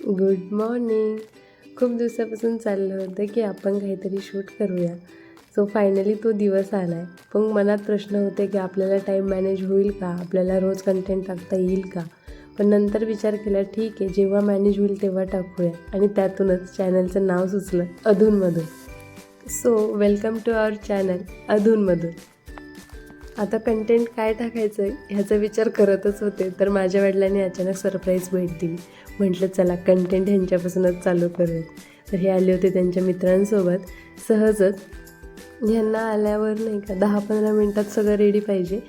Good morning. खूप दिवसापासून चाललं होतं की आपण काहीतरी शूट करूया. सो फायनली तो दिवस आला आहे. पण मनात प्रश्न होते की आपल्याला टाईम मॅनेज होईल का? आपल्याला रोज कंटेंट टाकता येईल का? पण नंतर विचार केला ठीक आहे, जेव्हा मॅनेज होईल तेव्हा टाकूया. आणि त्यातूनच चॅनलचं नाव सुचलं Adhunmadhun. So welcome to our channel Adhunmadhun. आता कंटेंट काय टाकायचं ह्याचा विचार करतच होते, तर माझ्या वडिलांनी अचानक सरप्राईज भेट दिली. म्हटलं चला कंटेंट ह्यांच्यापासूनच चालू करूयात. तर हे आले होते त्यांच्या मित्रांसोबत. सहजच ह्यांना आल्यावर नाही का 10-15 मिनटात सगळं रेडी पाहिजे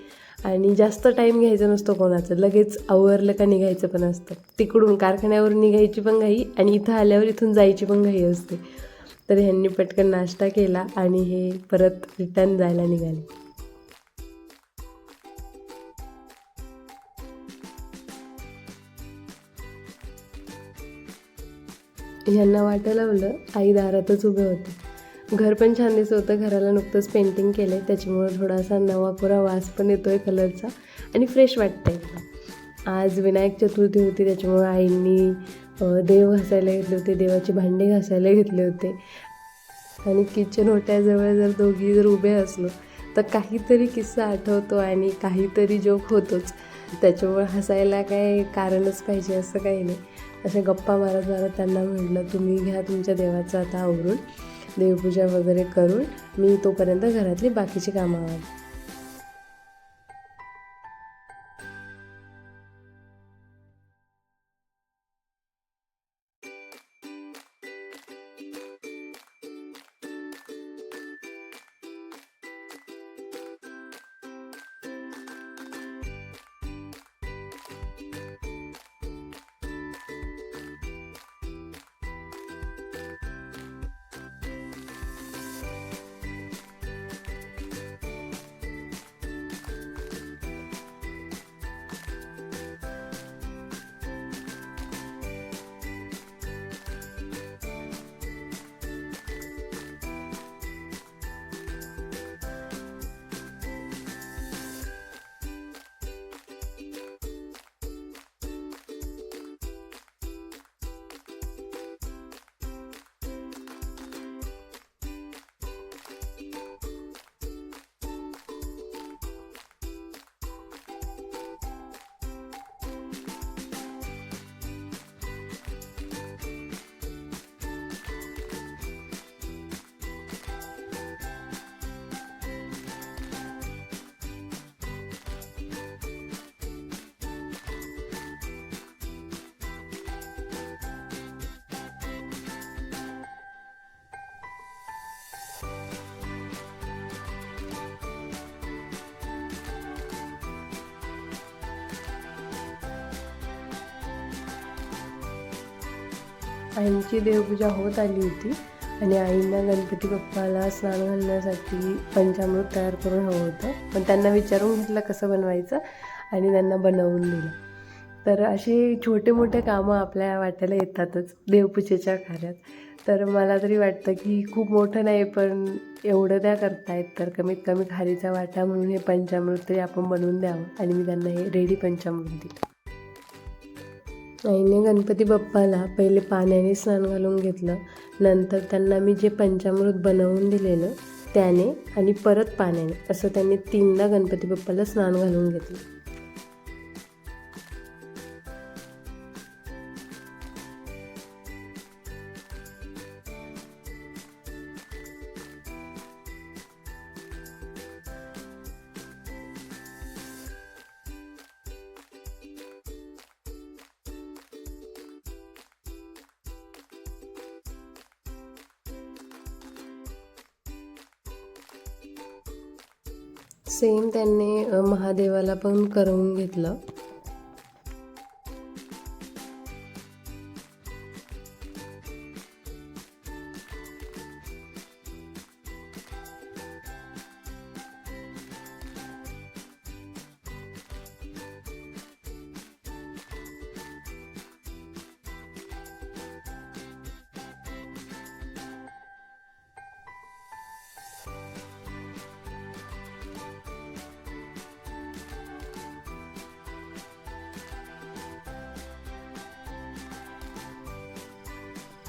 आणि जास्त टाईम घ्यायचा नसतो कोणाचं. लगेच आवरलं का निघायचं पण असतं. तिकडून कारखान्यावर निघायची पण घाई आणि इथं आल्यावर इथून जायची पण घाई असते. तर ह्यांनी पटकन नाश्ता केला आणि हे परत रिटर्न जायला निघाले. ह्यांना वाटं लावलं, आई दारातच उभे होते. घर पण छान दिसत होतं. घराला नुकतंच पेंटिंग केलं आहे, त्याच्यामुळं थोडासा नवाकोरा वास पण येतो आहे कलरचा आणि फ्रेश वाटतं एकदम. आज विनायक चतुर्थी होती, त्याच्यामुळं आईंनी देव घासायला घेतले होते, देवाचे भांडे घासायला घेतले होते. आणि किचन ओट्याजवळ जर दोघी जर उभे असलो तर काहीतरी किस्सा आठवतो आणि काहीतरी जोक होतोच. त्याच्यामुळं हसायला काय कारणच पाहिजे असं काही नाही. अशा गप्पा मारत मारत त्यांना म्हटलं तुम्ही घ्या तुमच्या देवाचं आता आवरून, देवपूजा वगैरे करून मी तोपर्यंत घरातली बाकीची कामं आवरते. आईंची देवपूजा होत आली होती आणि आईंना गणपती बाप्पाला स्नान घालण्यासाठी पंचामृत तयार करून हवं होतं. पण त्यांना विचारून घेतलं कसं बनवायचं आणि त्यांना बनवून दिलं. तर असे छोटे मोठे कामं आपल्या वाट्याला येतातच देवपूजेच्या कार्यात. तर मला तरी वाटतं की खूप मोठं नाही, पण एवढं त्या करतायत तर कमीत कमी खारीचा वाटा म्हणून हे पंचामृत तरी आपण बनवून द्यावं. आणि मी त्यांना हे रेडी पंचामृत दिलं. आईने गणपती बाप्पाला पहिले पाण्याने स्नान घालून घेतलं. नंतर त्यांना मी जे पंचामृत बनवून दिलेलं त्याने आणि परत पाण्याने असं त्यांनी 3दा गणपती बाप्पाला स्नान घालून घेतलं. सेम त्यांनी महादेवाला पण करवून घेतलं.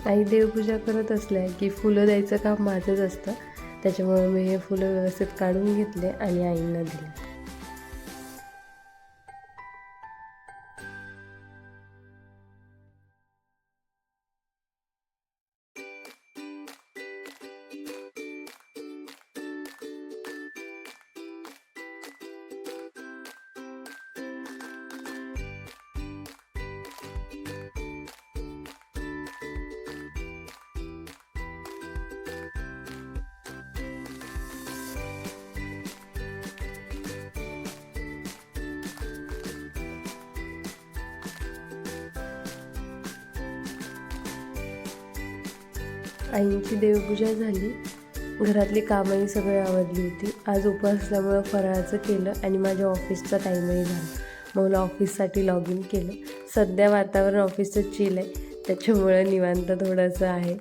आई देवपूजा करत असल्या की फुलं द्यायचं काम माझंच असतं. त्याच्यामुळे मी हे फुलं व्यवस्थित काढून घेतले आणि आईंना दिले. आईंची देवपूजा झाली, घरातली कामंही सगळी आवरली होती. आज उपवास असल्यामुळं फराळाचं केलं आणि माझ्या ऑफिसचा टाईमही झाला. मग मला ऑफिससाठी लॉग इन केलं. सध्या वातावरण ऑफिसचं चिल आहे, त्याच्यामुळं निवांत थोडंसं आहे.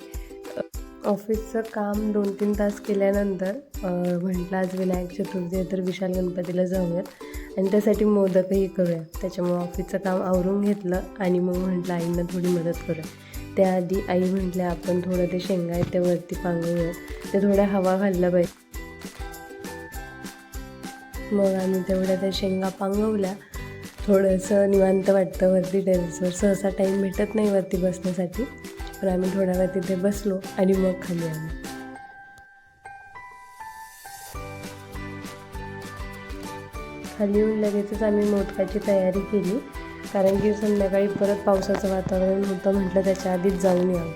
ऑफिसचं काम 2-3 तास केल्यानंतर म्हटलं आज विनायक चतुर्थी आहे तर विशाल गणपतीला जाऊयात आणि त्यासाठी मोदकही करूया. त्याच्यामुळं ऑफिसचं काम आवरून घेतलं आणि मग म्हटलं आईंना थोडी मदत करूया. त्याआधी आई म्हटल्या आपण थोडं ते शेंगा आहेत त्या वरती पांगवूयात, ते थोड्या हवा घालल्या पाहिजे. मग आम्ही तेवढ्या त्या शेंगा पांगवल्या. थोडंसं निवांत वाटतं वरती टेरेसवर, सहसा टाईम भेटत नाही वरती बसण्यासाठी, पण आम्ही थोड्या वेळ तिथे बसलो आणि मग खाली आलो. खाली येऊन लगेचच आम्ही मोदकाची तयारी केली, कारण की संध्याकाळी परत पावसाचं वातावरण होतं. म्हटलं त्याच्या आधीच जाऊन यावं.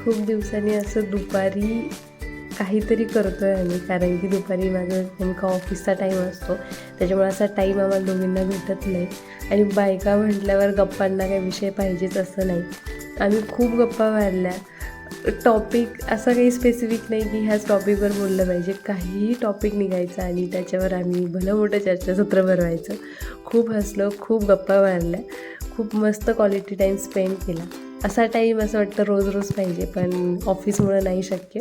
खूप दिवसांनी असं दुपारी काहीतरी करतो आहे आम्ही, कारण की दुपारी माझं नेमका ऑफिसचा टाईम असतो, त्याच्यामुळे असा टाईम आम्हाला दोघींना भेटत नाही. आणि बायका म्हटल्यावर गप्पांना काही विषय पाहिजेच असं नाही. आम्ही खूप गप्पा मारल्या. टॉपिक असं काही स्पेसिफिक नाही की ह्याच टॉपिकवर बोललं पाहिजे, काहीही टॉपिक निघायचं आणि त्याच्यावर आम्ही भलं मोठं चर्चासत्र भरवायचं. खूप हसलो, खूप गप्पा मारल्या, खूप मस्त क्वालिटी टाईम स्पेंड केला. असा टाईम असं वाटतं रोज रोज पाहिजे, पण ऑफिसमुळं नाही शक्य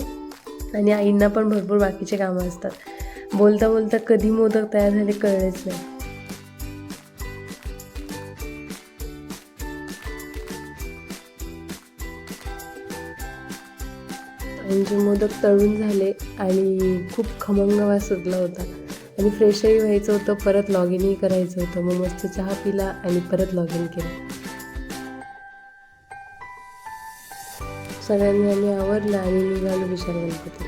आणि आईंना पण भरपूर बाकीचे कामं असतात. बोलता बोलता कधी मोदक तयार झाले कळलेच नाही. आईंचे मोदक तळून झाले आणि खूप खमंग वास सुटला होता आणि फ्रेशही व्हायचं होतं, परत लॉग इनही करायचं होतं. मग मस्त चहा पिला आणि परत लॉग इन केलं. सगळ्यांनी आम्ही आवरलं आणि निघालो विशाल गणपती.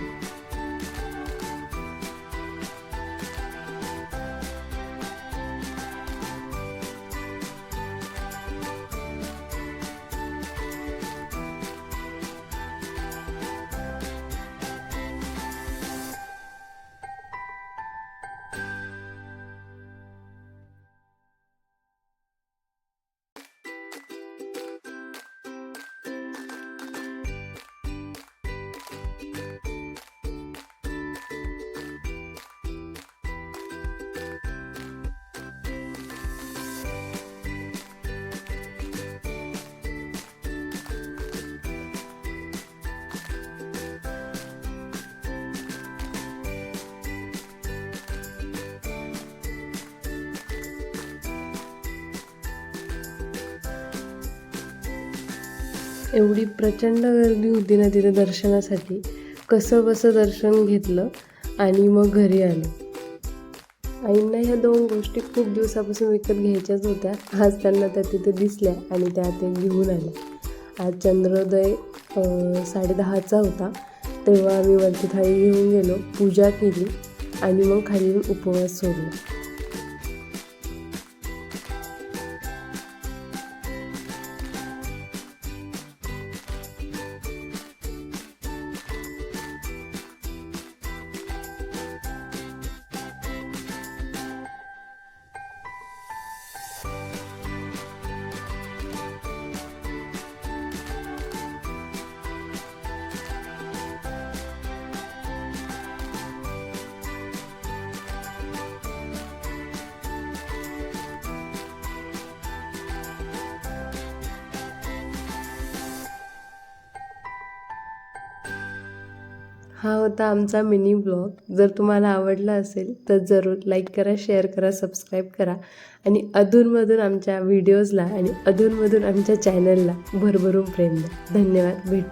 एवढी प्रचंड गर्दी होती ना तिथे दर्शनासाठी. कसं बसं दर्शन घेतलं आणि मग घरी आलो. आईंना ह्या 2 गोष्टी खूप दिवसापासून विकत घ्यायच्याच होत्या. आज त्यांना त्या तिथे दिसल्या आणि त्या ते घेऊन आल्या. आज चंद्रोदय 10:30चा होता, तेव्हा आम्ही वरती थाळी घेऊन गेलो, पूजा केली आणि मग खाली येऊन उपवास सोडला. हा होता आमचा मिनी ब्लॉग. जर तुम्हाला आवडला असेल तर जरूर लाईक करा, शेअर करा, सबस्क्राईब करा आणि अधूनमधून आमच्या व्हिडिओजला आणि अधूनमधून आमच्या चॅनलला भरभरून प्रेम द्या. धन्यवाद. भेट